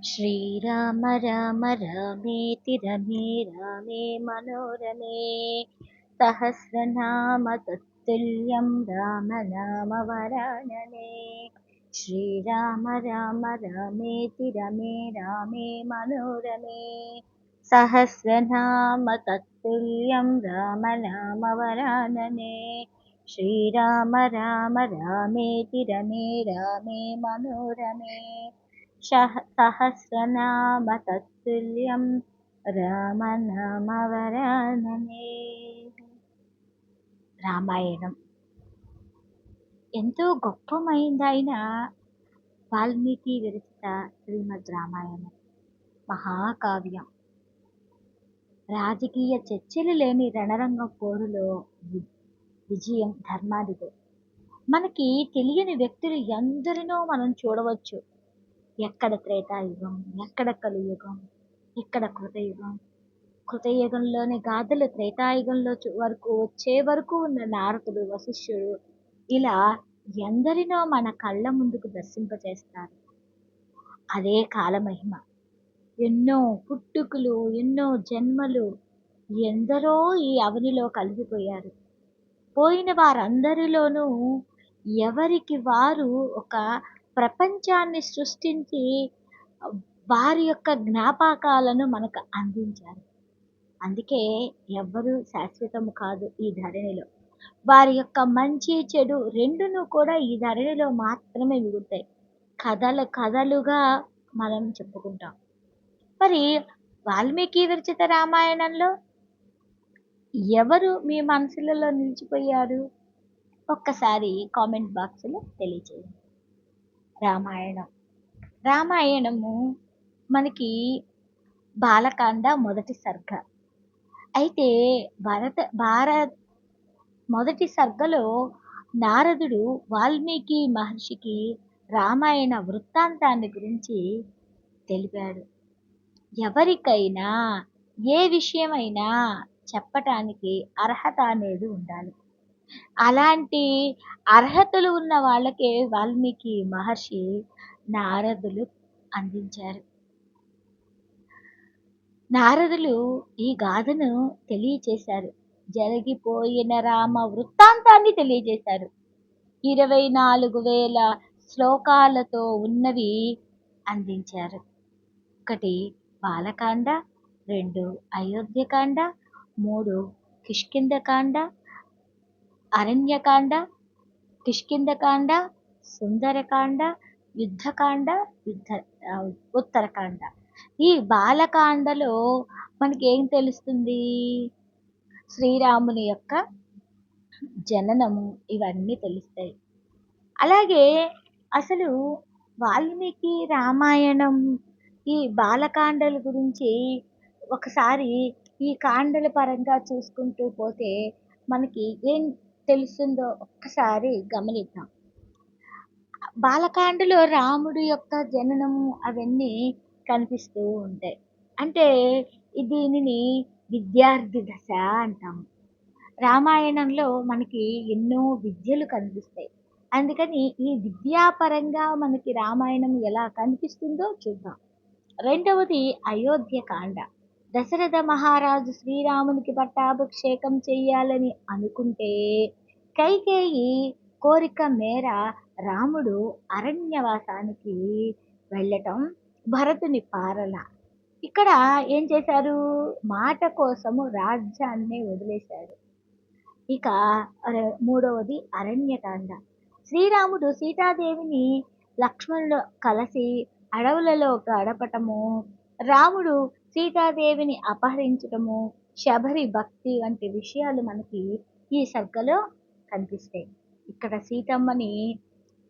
శ్రీరామ రామ రామేతి రమే రామే మనోరమే సహస్రనామ తత్తుల్యం రామ నామ వరాననే. శ్రీరామ రామ రామేతి రమే రామే మనోరమే సహస్రనామ తత్తుల్యం రామ నామ వరాననే. శ్రీరామ రామ రామేతి రమే రామే మనోరమే సహస్రనామ తత్తుల్యం రామనామ వరాననే. రామాయణం ఎంతో గొప్పమైందైన వాల్మీకి విరచిత శ్రీమద్ రామాయణం మహాకావ్యం. రాజకీయ చర్చలు లేని రణరంగం పోరులో విజయం ధర్మాదిదే. మనకి తెలియని వ్యక్తులు ఎందరినో మనం చూడవచ్చు. ఎక్కడ త్రేతాయుగం, ఎక్కడ కలియుగం, ఎక్కడ కృతయుగం. కృతయుగంలోని గాథలు త్రేతాయుగంలో వరకు వచ్చే వరకు ఉన్న నారదుడు, వశిష్ఠుడు ఇలా ఎందరినో మన కళ్ళ ముందుకు దర్శింపచేస్తారు. అదే కాలమహిమ. ఎన్నో పుట్టుకులు, ఎన్నో జన్మలు, ఎందరో ఈ అవనిలో కలిసిపోయారు. పోయిన వారందరిలోనూ ఎవరికి వారు ఒక ప్రపంచాన్ని సృష్టించి వారి యొక్క జ్ఞాపకాలను మనకు అందించారు. అందుకే ఎవ్వరూ శాశ్వతము కాదు ఈ ధరణిలో. వారి యొక్క మంచి చెడు రెండును కూడా ఈ ధరణిలో మాత్రమే మిగులుతాయి. కథలు కథలుగా మనం చెప్పుకుంటాం. మరి వాల్మీకి విరచిత రామాయణంలో ఎవరు మీ మనసులలో నిలిచిపోయారు? ఒక్కసారి కామెంట్ బాక్స్లో తెలియచేయండి. రామాయణము మనకి బాలకాండ మొదటి సర్గ. అయితే మొదటి సర్గలో నారదుడు వాల్మీకి మహర్షికి రామాయణ వృత్తాంతాన్ని గురించి తెలిపాడు. ఎవరికైనా ఏ విషయమైనా చెప్పటానికి అర్హత అనేది ఉండాలి. అలాంటి అర్హతలు ఉన్న వాళ్ళకే వాల్మీకి మహర్షి నారదులు అందించారు. నారదులు ఈ గాథను తెలియచేశారు. జరిగిపోయిన రామ వృత్తాంతాన్ని తెలియజేశారు. 24,000 శ్లోకాలతో ఉన్నవి అందించారు. 1 బాలకాండ, 2 అయోధ్యకాండ, 3 కిష్కింధకాండ, అరణ్యకాండ, కిష్కింధకాండ, సుందరకాండ, యుద్ధకాండ, ఉత్తరకాండ. ఈ బాలకాండలో మనకి ఏం తెలుస్తుంది? శ్రీరాముని యొక్క జననము ఇవన్నీ తెలుస్తాయి. అలాగే అసలు వాల్మీకి రామాయణం ఈ బాలకాండల గురించి ఒకసారి ఈ కాండల పరంగా చూసుకుంటూ పోతే మనకి ఏం తెలుస్తుందో ఒక్కసారి గమనిద్దాం. బాలకాండలో రాముడి యొక్క జననము అవన్నీ కనిపిస్తూ ఉంటాయి. అంటే దీనిని విద్యార్థి దశ అంటాము. రామాయణంలో మనకి ఎన్నో విద్యలు కనిపిస్తాయి. అందుకని ఈ విద్యాపరంగా మనకి రామాయణం ఎలా కనిపిస్తుందో చూద్దాం. రెండవది అయోధ్యకాండ. దశరథ మహారాజు శ్రీరామునికి పట్టాభిషేకం చెయ్యాలని అనుకుంటే కైకేయి కోరిక మేర రాముడు అరణ్యవాసానికి వెళ్ళటం భరతుని పారల. ఇక్కడ ఏం చేశారు? మాట కోసము రాజ్యాన్ని వదిలేశారు. ఇక మూడవది అరణ్యకాండ. శ్రీరాముడు సీతాదేవిని లక్ష్మణుడు కలిసి అడవులలో గడపటము, రాముడు సీతాదేవిని అపహరించటము, శబరి భక్తి వంటి విషయాలు మనకి ఈ సర్గలో కనిపిస్తాయి. ఇక్కడ సీతమ్మని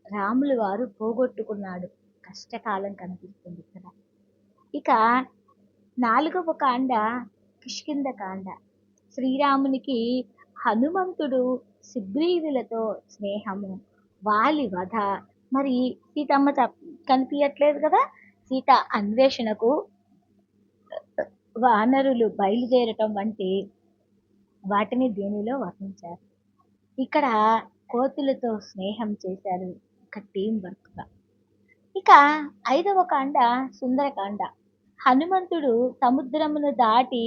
రాములు వారు పోగొట్టుకున్నాడు. కష్టకాలం కనిపిస్తుంది ఇక్కడ. ఇక 4వ కాండ కిష్కింధకాండ. శ్రీరామునికి హనుమంతుడు సుగ్రీవులతో స్నేహము, వాలి వధ. మరి సీతమ్మ కనిపించట్లేదు కదా, సీత అన్వేషణకు వానరులు బయలుదేరటం వంటి వాటిని దీనిలో వర్ణించారు. ఇక్కడ కోతులతో స్నేహం చేశారు, ఒక టీం వర్క్గా. ఇక ఐదవ కాండ సుందరకాండ. హనుమంతుడు సముద్రమును దాటి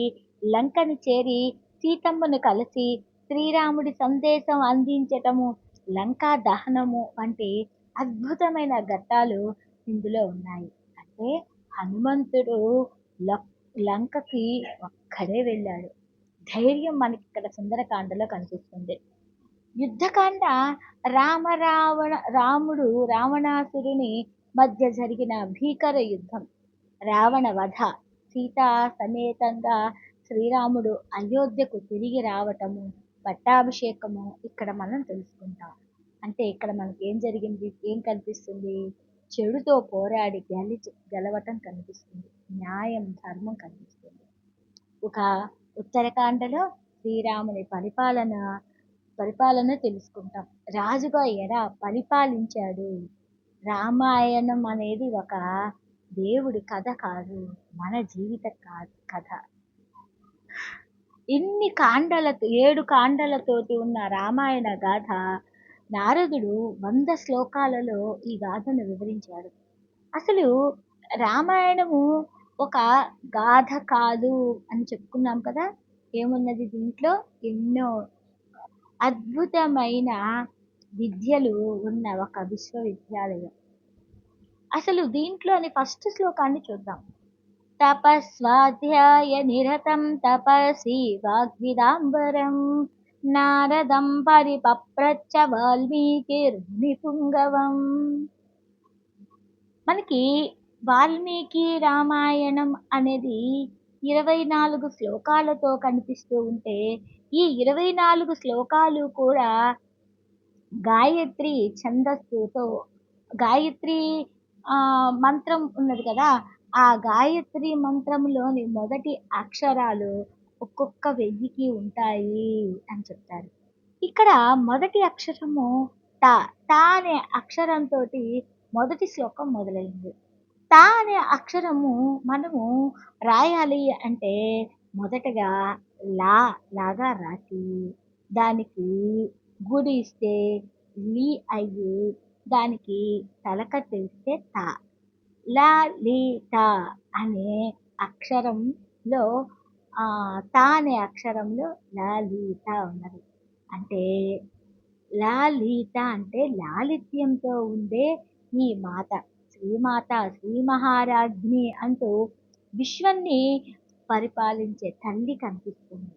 లంకని చేరి సీతమ్మను కలిసి శ్రీరాముడి సందేశం అందించటము, లంకా దహనము వంటి అద్భుతమైన ఘట్టాలు ఇందులో ఉన్నాయి. అంటే హనుమంతుడు ల లంకకి ఒక్కడే వెళ్ళాడు. ధైర్యం మనకిక్కడ సుందరకాండలో కనిపిస్తుంది. యుద్ధకాండ రాముడు రావణాసురుని మధ్య జరిగిన భీకర యుద్ధం, రావణ వధ, సీతా సమేతంగా శ్రీరాముడు అయోధ్యకు తిరిగి రావటము, పట్టాభిషేకము ఇక్కడ మనం తెలుసుకుంటాం. అంటే ఇక్కడ మనకి ఏం జరిగింది, ఏం కనిపిస్తుంది? చెడుతో పోరాడి గెలవటం కనిపిస్తుంది. న్యాయం, ధర్మం కనిపిస్తుంది. ఒక ఉత్తరకాండలో శ్రీరాముని పరిపాలన తెలుసుకుంటాం. రాజుగా ఎలా పరిపాలించాడు. రామాయణం అనేది ఒక దేవుడి కథ కాదు, మన జీవిత కథ. ఇన్ని కాండలతో 7 కాండలతోటి ఉన్న రామాయణ గాథ నారదుడు 100 శ్లోకాలలో ఈ గాథను వివరించాడు. అసలు రామాయణము ఒక గాథ కాదు అని చెప్పుకున్నాం కదా. ఏమున్నది దీంట్లో? ఎన్నో అద్భుతమైన విద్యలు ఉన్న ఒక విశ్వవిద్యాలయం. అసలు దీంట్లోని ఫస్ట్ శ్లోకాన్ని చూద్దాం. తపస్వాధ్యాయ నిరతం తపసి వాగ్విదాంబరం నారదం పరిపప్రచ్చ వాల్మీకిర్మునిపుంగవం. మనకి వాల్మీకి రామాయణం అనేది 24 శ్లోకాలతో కనిపిస్తూ ఉంటే, ఈ 24 శ్లోకాలు కూడా గాయత్రి ఛందస్సుతో, గాయత్రి మంత్రం ఉన్నది కదా, ఆ గాయత్రి మంత్రంలోని మొదటి అక్షరాలు ఒక్కొక్క 1000కి ఉంటాయి అని చెప్తారు. ఇక్కడ మొదటి అక్షరము తా. తా అనే అక్షరంతో మొదటి శ్లోకం మొదలైంది. తా అనే అక్షరము మనము రాయాలి అంటే మొదటగా లాగా రాసి దానికి గుడిస్తే లీ అయ్యి దానికి తలకట్టేస్తే తా. లలిత అనే అక్షరంలో తా అనే అక్షరంలో లలిత ఉన్నది. అంటే లలిత అంటే లాలిత్యంతో ఉండే ఈ మాత, శ్రీమాత, శ్రీ మహారాజ్ని అంటూ విశ్వాన్ని పరిపాలించే తల్లి కనిపిస్తుంది.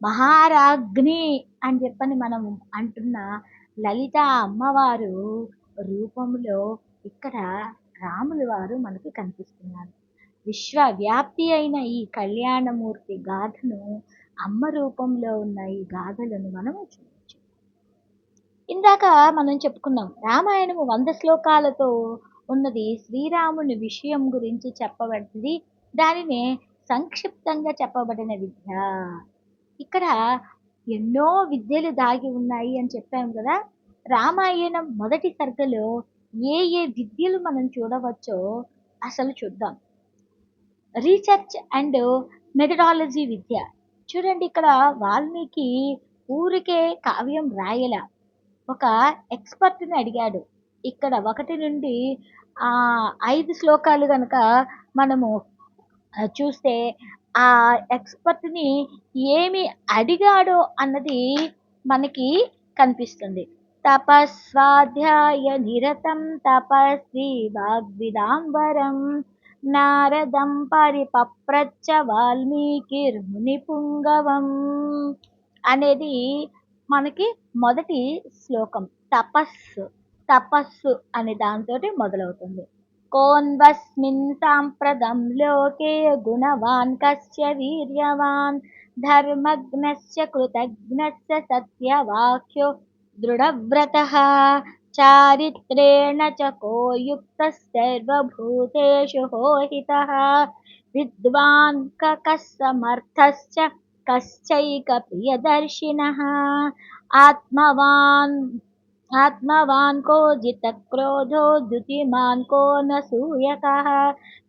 మహారాజ్ని అని చెప్పని మనం అంటున్న లలిత అమ్మవారు రూపంలో ఇక్కడ రాముల వారు మనకి కనిపిస్తున్నారు. విశ్వవ్యాప్తి అయిన ఈ కళ్యాణమూర్తి గాథను, అమ్మ రూపంలో ఉన్న ఈ గాథలను మనము చూడవచ్చు. ఇందాక మనం చెప్పుకున్నాం, రామాయణము 100 శ్లోకాలతో ఉన్నది. శ్రీరాముని విషయం గురించి చెప్పబడింది. దానినే సంక్షిప్తంగా చెప్పబడిన విద్య. ఇక్కడ ఎన్నో విద్యలు దాగి ఉన్నాయి అని చెప్పాం కదా. రామాయణం మొదటి సర్గలో ఏ విద్యలు మనం చూడవచ్చో అసలు చూద్దాం. రీసెర్చ్ అండ్ మెథడాలజీ విద్య. చూడండి, ఇక్కడ వాల్మీకి ఊరికే కావ్యం రాయల, ఒక ఎక్స్పర్ట్ని అడిగాడు. ఇక్కడ 1 నుండి 5 శ్లోకాలు కనుక మనము చూస్తే ఆ ఎక్స్పర్ట్ని ఏమి అడిగాడో అన్నది మనకి కనిపిస్తుంది. తపస్వాధ్యాయ నిరతం తపస్వి వాగ్విదాంబరం నారదం పరిపప్రచ్చ వాల్మీకిర్మునిపుంగవం అనేది మనకి మొదటి శ్లోకం. తపస్సు అనే దాంతో మొదలవుతుంది. కోన్వస్మిన్ సాంప్రదం లోకే గుణవాన్ కస్య వీర్యవాన్ ధర్మజ్ఞస్య కృతజ్ఞస్య సత్యవాక్యో దృఢవ్రతః చారిత్రేణ చ కో యుక్తః సర్వభూతేషు హోహితః విద్వాన్ కః సమర్థశ్చ కశ్చైక ప్రియదర్శినః ఆత్మవాన్ కో జితక్రోధో ద్యుతిమాన్ కో నసూయకః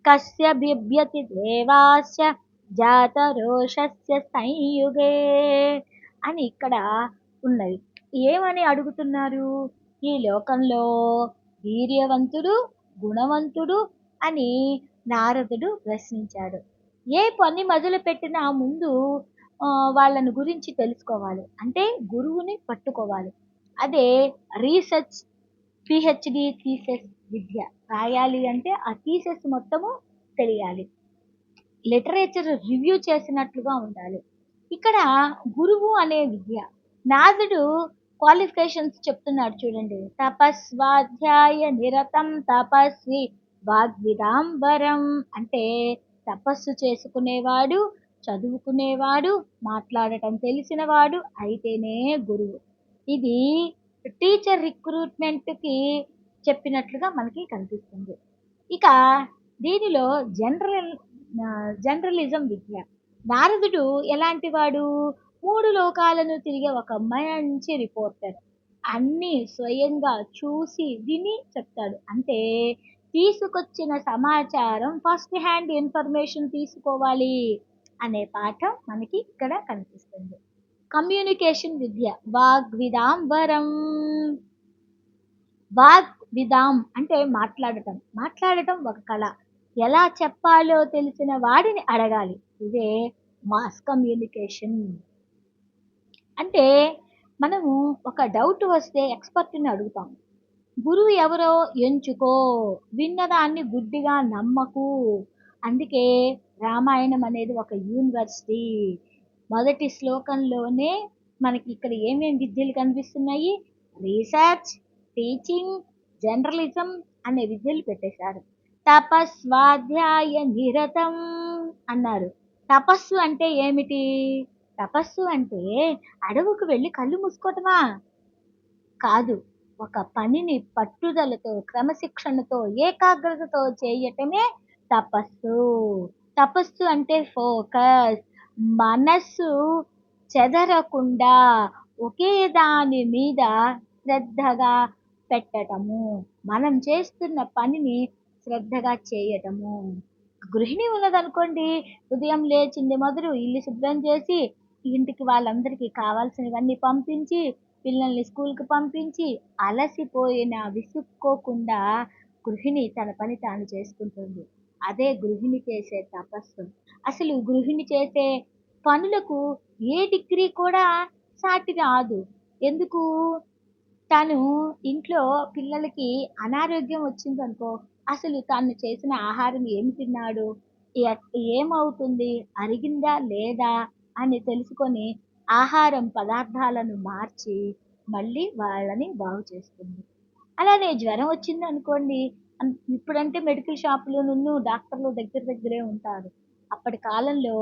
కస్య బిభ్యతి దేవాస్య జాతరోషస్య సంయుగే అని ఇక్కడ ఉన్నది. ఏమని అడుగుతున్నారు? ఈ లోకంలో వీర్యవంతుడు, గుణవంతుడు అని నారదుడు ప్రశ్నించాడు. ఏ పని మొదలుపెట్టినా ముందు వాళ్ళని గురించి తెలుసుకోవాలి. అంటే గురువుని పట్టుకోవాలి. అదే రీసెర్చ్, పీహెచ్‌డీ థీసిస్ విద్య. రాయాలి అంటే ఆ థీసిస్ మొత్తము తెలియాలి. లిటరేచర్ రివ్యూ చేసినట్లుగా ఉండాలి. ఇక్కడ గురువు అనే విద్య. నారదుడు క్వాలిఫికేషన్స్ చెప్తున్నాడు చూడండి. తపస్వాధ్యాయ నిరతం తపస్వి వాగ్విదాంబరం. అంటే తపస్సు చేసుకునేవాడు, చదువుకునేవాడు, మాట్లాడటం తెలిసినవాడు అయితేనే గురువు. ఇది టీచర్ రిక్రూట్మెంట్‌కి చెప్పినట్లుగా మనకి కనిపిస్తుంది. ఇక దీనిలో జర్నలిజం విద్య. నారదుడు ఎలాంటి వాడు? 3 లోకాలను తిరిగే ఒక మంచి రిపోర్టర్. అన్నీ స్వయంగా చూసి, విని చెప్తాడు. అంటే తీసుకొచ్చిన సమాచారం ఫస్ట్ హ్యాండ్ ఇన్ఫర్మేషన్ తీసుకోవాలి అనే పాఠం మనకి ఇక్కడ కనిపిస్తుంది. కమ్యూనికేషన్ విద్య. వాగ్విదాంబరం. వాగ్విదాం అంటే మాట్లాడటం. మాట్లాడటం ఒక కళ. ఎలా చెప్పాలో తెలిసిన వాడిని అడగాలి. ఇదే మాస్ కమ్యూనికేషన్. అంటే మనము ఒక డౌట్ వస్తే ఎక్స్‌పర్ట్‌ని అడుగుతాం. గురువు ఎవరో ఎంచుకో. విన్నదాన్ని గుడ్డిగా నమ్మకు. అందుకే రామాయణం అనేది ఒక యూనివర్సిటీ. మొదటి శ్లోకంలోనే మనకి ఇక్కడ ఏమేం విద్యలు కనిపిస్తున్నాయి? రీసెర్చ్, టీచింగ్, జర్నలిజం అనే విద్యలు పెట్టేశారు. తపస్వాధ్యాయ నిరతం అన్నారు. తపస్సు అంటే ఏమిటి? తపస్సు అంటే అడవుకు వెళ్ళి కళ్ళు మూసుకోవటమా? కాదు. ఒక పనిని పట్టుదలతో, క్రమశిక్షణతో, ఏకాగ్రతతో చేయటమే తపస్సు. తపస్సు అంటే ఫోకస్. మనస్సు చెదరకుండా ఒకే దాని మీద శ్రద్ధగా పెట్టటము. మనం చేస్తున్న పనిని శ్రద్ధగా చేయటము. గృహిణి ఉన్నదనుకోండి, ఉదయం లేచింది మొదలు ఇల్లు శుభ్రం చేసి, ఇంటికి వాళ్ళందరికీ కావాల్సినవన్నీ పంపించి, పిల్లల్ని స్కూల్‌కి పంపించి, అలసిపోయినా విసుక్కోకుండా గృహిణి తన పని తాను చేసుకుంటుంది. అదే గృహిణి చేసే తపస్సు. అసలు గృహిణి చేసే పనులకు ఏ డిగ్రీ కూడా సాటి రాదు. ఎందుకు? తను ఇంట్లో పిల్లలకి అనారోగ్యం వచ్చిందనుకో, అసలు తను చేసిన ఆహారం ఏమి తిన్నాడు? ఏమవుతుంది? అరిగిందా? లేదా? అని తెలుసుకొని ఆహారం పదార్థాలను మార్చి మళ్ళీ వాళ్ళని బాగు చేస్తుంది. అలానే జ్వరం వచ్చిందనుకోండి, ఇప్పుడంటే మెడికల్ షాపులును, డాక్టర్లు దగ్గర దగ్గరే ఉంటారు. అప్పటి కాలంలో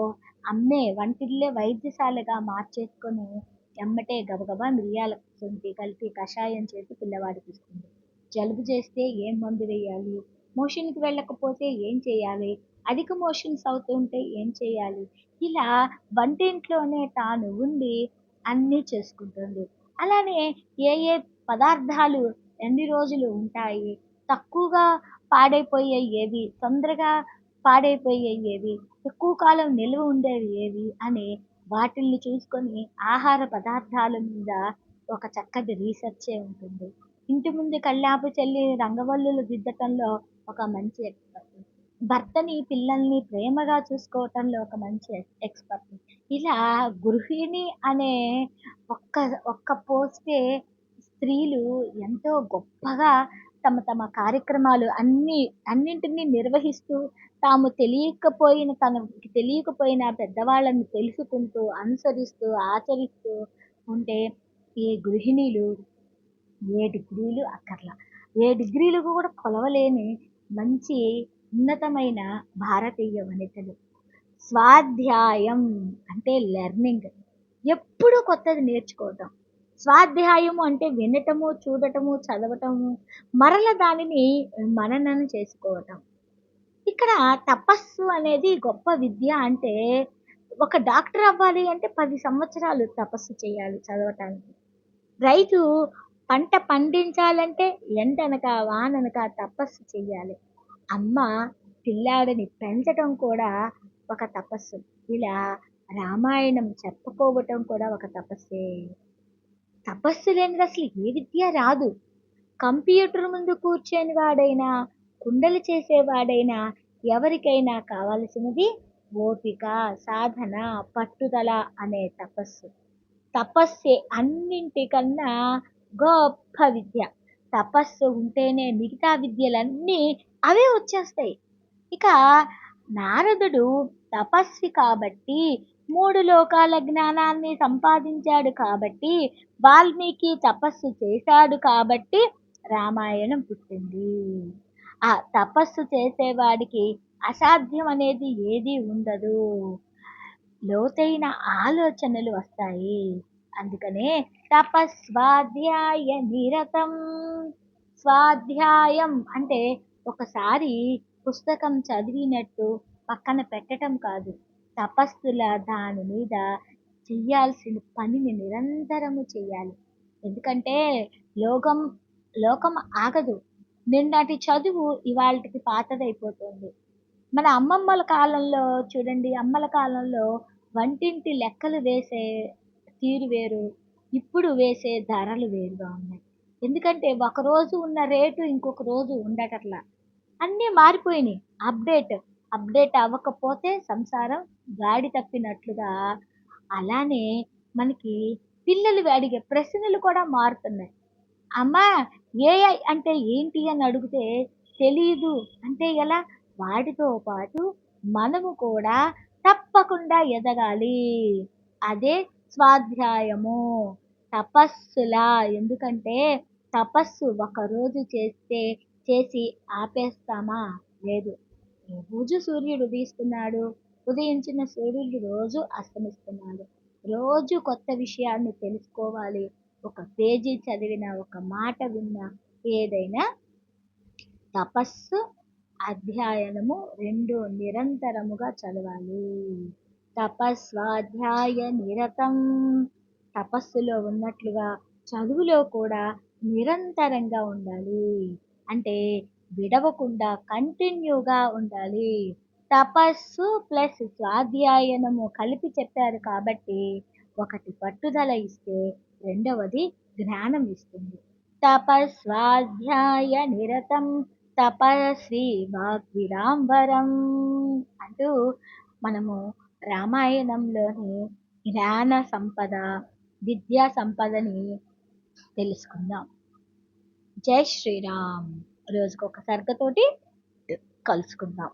అమ్మే వంటిల్లే వైద్యశాలగా మార్చేసుకొని ఎమ్మటే గబగబా మిరియాల శొంఠి కలిపి కషాయం చేసి పిల్లవాడికి ఇస్తుంది. జలుబు చేస్తే ఏం మందు వేయాలి? మోషన్‌కి వెళ్ళకపోతే ఏం చేయాలి? అధిక మోషన్స్ అవుతుంటే ఏం చేయాలి? ఇలా వంటింట్లోనే తాను ఉండి అన్నీ చేసుకుంటుంది. అలానే ఏ ఏ పదార్థాలు ఎన్ని రోజులు ఉంటాయి? తక్కువగా పాడైపోయేయి ఏవి? తొందరగా పాడైపోయేయి ఏవి? ఎక్కువ కాలం నిల్వ ఉండేవి ఏవి? అని వాటిల్ని చూసుకొని ఆహార పదార్థాల మీద ఒక చక్కటి రీసెర్చే ఉంటుంది. ఇంటి ముందు కల్లాపు చల్లి రంగవల్లులు దిద్దటంలో ఒక మంచి ఎక్స్‌పర్ట్. భర్తని, పిల్లల్ని ప్రేమగా చూసుకోవటంలో ఒక మంచి ఎక్స్‌పర్ట్. ఇలా గృహిణి అనే ఒక్క ఒక్క పోస్టే స్త్రీలు ఎంతో గొప్పగా తమ తమ కార్యక్రమాలు అన్నింటినీ నిర్వహిస్తూ తనకి తెలియకపోయినా పెద్దవాళ్ళని తెలుసుకుంటూ, అనుసరిస్తూ, ఆచరిస్తూ ఉంటే ఈ గృహిణీలు ఏ డిగ్రీలు అక్కర్లా. ఏ డిగ్రీలకు కూడా కొలవలేని మంచి ఉన్నతమైన భారతీయ వనితలు. స్వాధ్యాయం అంటే లెర్నింగ్. ఎప్పుడూ కొత్తది నేర్చుకోవటం. స్వాధ్యాయము అంటే వినటము, చూడటము, చదవటము, మరల దానిని మననం చేసుకోవటం. ఇక్కడ తపస్సు అనేది గొప్ప విద్య అంటే, ఒక డాక్టర్ అవ్వాలి అంటే 10 సంవత్సరాలు తపస్సు చేయాలి చదవటానికి. రైతు పంట పండించాలంటే ఎండనక, వాననక తపస్సు చెయ్యాలి. అమ్మ పిల్లాడిని పెంచటం కూడా ఒక తపస్సు. ఇలా రామాయణం చెప్పుకోవటం కూడా ఒక తపస్సే. తపస్సు లేనిదసలు ఏ విద్య రాదు. కంప్యూటర్ ముందు కూర్చొని వాడైనా, కుండలు చేసేవాడైనా ఎవరికైనా కావలసినది ఓపిక, సాధన, పట్టుదల అనే తపస్సు. తపస్సే అన్నింటికన్నా గొప్ప విద్య. తపస్సు ఉంటేనే మిగతా విద్యలన్నీ అవే వచ్చేస్తాయి. ఇక నారదుడు తపస్వి కాబట్టి 3 లోకాల జ్ఞానాన్ని సంపాదించాడు కాబట్టి, వాల్మీకి తపస్సు చేశాడు కాబట్టి రామాయణం పుట్టింది. ఆ తపస్సు చేసేవాడికి అసాధ్యం అనేది ఏదీ ఉండదు. లోతైన ఆలోచనలు వస్తాయి. అందుకనే తపస్వాధ్యాయ నిరతం. స్వాధ్యాయం అంటే ఒకసారి పుస్తకం చదివినట్టు పక్కన పెట్టటం కాదు. తపస్సుల దాని మీద చెయ్యాల్సిన పనిని నిరంతరము చెయ్యాలి. ఎందుకంటే లోకం లోకం ఆగదు. నిన్నటి చదువు ఇవాల్టికి పాతదైపోతుంది. మన అమ్మమ్మల కాలంలో చూడండి, అమ్మల కాలంలో వంటింటి లెక్కలు వేసే తీరు వేరు. ఇప్పుడు వేసే ధరలు వేరుగా ఉన్నాయి. ఎందుకంటే ఒకరోజు ఉన్న రేటు ఇంకొక రోజు ఉండటట్లా. అన్నీ మారిపోయినాయి. అప్డేట్ అవ్వకపోతే సంసారం గాడి తప్పినట్లుగా. అలానే మనకి పిల్లలు అడిగే ప్రశ్నలు కూడా మారుతున్నాయి. అమ్మా, ఏఐ అంటే ఏంటి అని అడిగితే తెలీదు అంటే ఎలా? వాటితో పాటు మనము కూడా తప్పకుండా ఎదగాలి. అదే స్వాధ్యాయము. తపస్సులా. ఎందుకంటే తపస్సు ఒకరోజు చేసి ఆపేస్తామా? లేదు. రోజు సూర్యుడు ఉదయిస్తున్నాడు. ఉదయించిన సూర్యుడు రోజు అస్తమిస్తున్నాడు. రోజు కొత్త విషయాన్ని తెలుసుకోవాలి. ఒక పేజీ చదివినా, ఒక మాట విన్నా, ఏదైనా తపస్సు, అధ్యయనము 2 నిరంతరముగా చదవాలి. తపస్వాధ్యాయ నిరతం. తపస్సులో ఉన్నట్లుగా చదువులో కూడా నిరంతరంగా ఉండాలి. అంటే విడవకుండా కంటిన్యూగా ఉండాలి. తపస్సు ప్లస్ స్వాధ్యాయనము కలిపి చెప్పారు కాబట్టి ఒకటి పట్టుదల ఇస్తే రెండవది జ్ఞానం ఇస్తుంది. తపస్వాధ్యాయ నిరతం తపస్వి వాగ్విడాంబరం అంటూ మనము రామాయణంలోని జ్ఞాన సంపద, విద్యా సంపదని తెలుసుకుందాం. జై శ్రీరామ్. రోజుకొక సర్గతోటి కలుసుకుందాం.